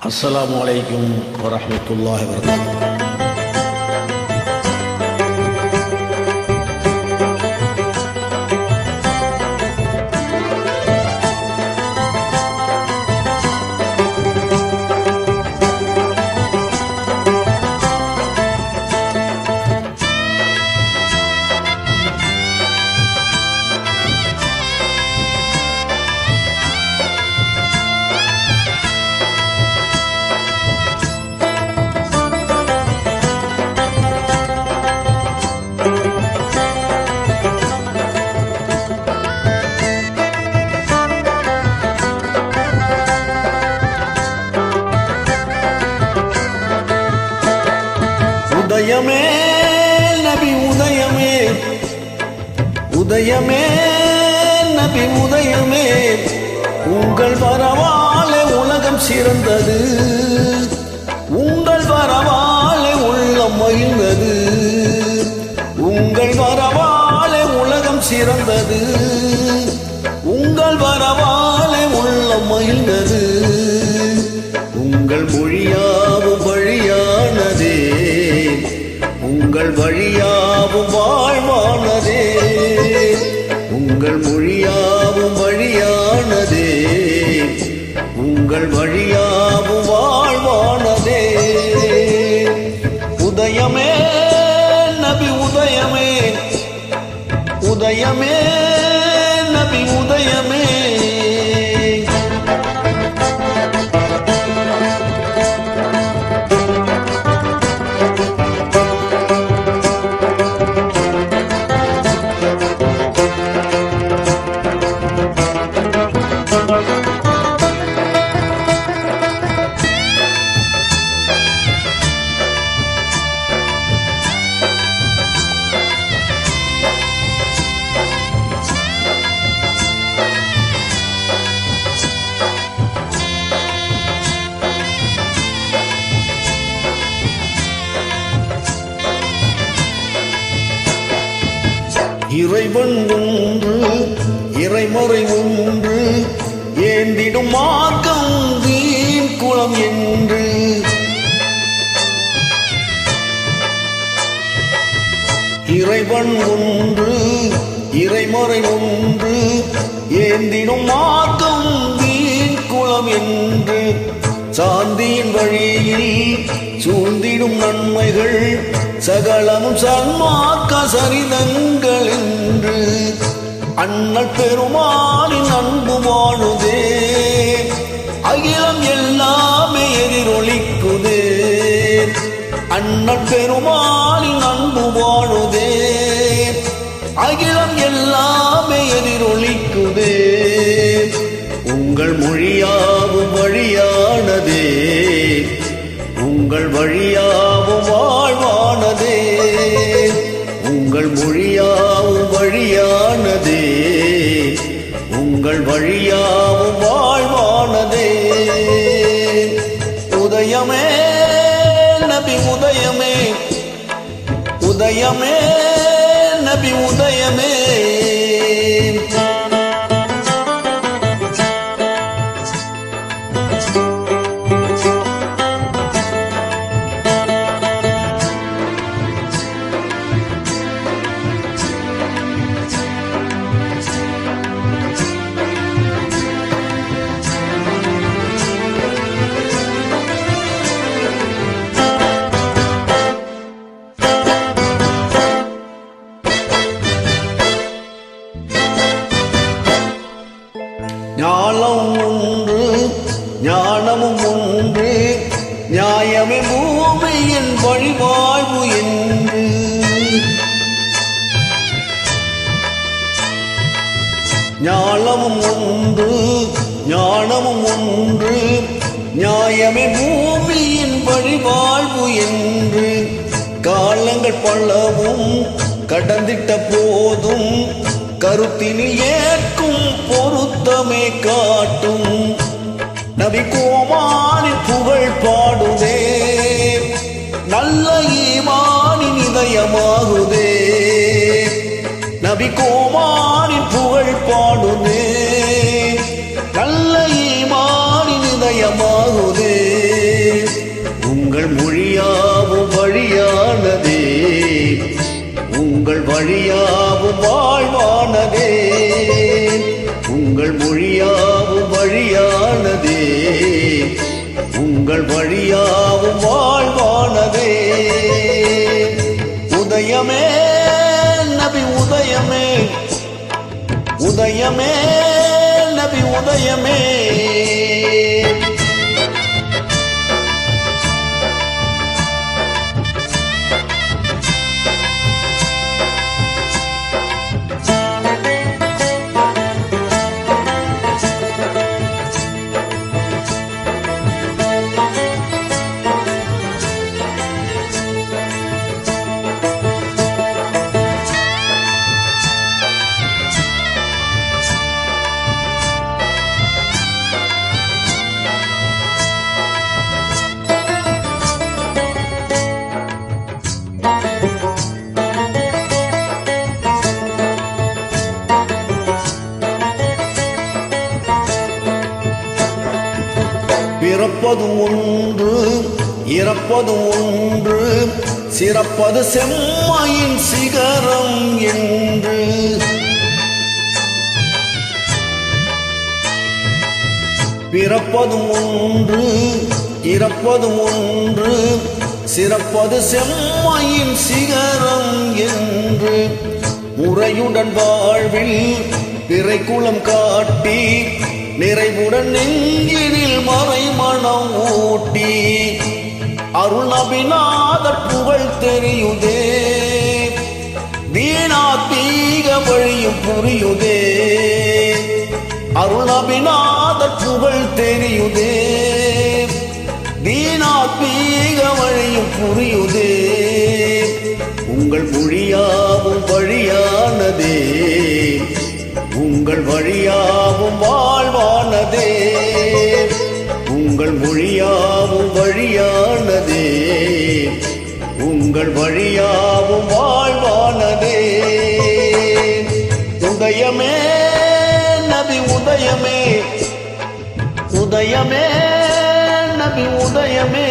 அஸ்ஸலாமு அலைக்கும் வரஹ்மத்துல்லாஹி வபரகாத்துஹு. உதயமே நபி உதயமே, உதயமே நபி உதயமே, உங்கள் வரவாலே உலகம் சிறந்தது, உங்கள் வரவாலே உள்ளம் மகிழ்ந்தது, உங்கள் வரவாலே உலகம் சிறந்தது, உங்கள் வரவாலே உள்ளம் மகிழ்ந்தது, உங்கள் மொழியாவும் வழியானதே, உங்கள் வழியாவும் வாழ்வானதே, உங்கள் மொழியாவும் வழியானதே, உங்கள் வழியாவும் வாழ்வானதே. உதயமே நபி உதயமே, உதயமே நபி உதயமே. இறைவன் ஒன்று இறைமறை ஒன்று, ஏந்திடும் மார்க்கம் வீண் குலம் என்று. இறைவன் ஒன்று இறைமறை ஒன்று, ஏந்திடும் மார்க்கம் வீண் குலம் என்று. சாந்தியின் வழியில் சூழ்ந்திடும் நன்மைகள் சகலமும் சன்மார்க்க சரிதங்கள் என்று. அண்ணல் பெருமானின் அன்பு வாழுதே, அகிலம் எல்லாமே எதிரொலிக்குதே. அண்ணல் பெருமானின் அன்பு வாழுதே, அகிலம் எல்லாமே எதிரொலிக்குதே. உங்கள் மொழியாவும் வழியானதே, உங்கள் வழியாவும் வாழ்வானதே, உங்கள் மொழியாவும் வழியானதே, உங்கள் வழியாவும் வாழ்வானதே. உதயமே நபி உதயமே, உதயமே நபி உதயமே. ஞானம் ஒன்று ஞானமும் ஒன்று, நியாயமே பூமியின் வழிவாழ்வு என்று. ஞானமும் ஒன்று ஞானமும் ஒன்று, நியாயமே பூமியின் வழிவாழ்வு என்று. காலங்கள் பலவும் கடந்திட்ட போதும் கருத்தினில் ஏற்கும் பொருத்தமே காட்டும். நபி கோமானின் புகழ் பாடுதே, நல்ல ஈமானின் இதயமாகுதே. நபி கோமானின் புகழ் பாடுதே, நல்ல ஈமானின் இதயமாகுதே. உங்கள் வழியாவும் வாழ்வானதே. உதயமே நபி உதயமே, உதயமே நபி உதயமே. பிறப்பதும் ஒன்று இறப்பதும் ஒன்று, சிறப்பது செம்மையின் சிகரம் என்று. பிறப்பதும் ஒன்று இறப்பதும் ஒன்று, சிறப்பது செம்மையின் சிகரம் என்று. முறையுடன் வாழ்வில் பிறைக்குளம் காட்டி, நிறைவுடன் நெஞ்சினில் மறைமணம் ஊட்டி, அருள் நபிநாதர் புகழ் தெரியுதே, தீனாத்தீக வழியும் புரியுதே. அருள் நபிநாதர் புகழ் தெரியுதே, தீனாத்தீக வழியும் புரியுதே. உங்கள் மொழியாவும் வழியானதே, உங்கள் வழியாவும் வாழ்வானதே. உங்கள் மொழியாவும் வழியானதே, உங்கள் வழியாவும் வாழ்வானதே. உதயமே நபி உதயமே, உதயமே நபி உதயமே.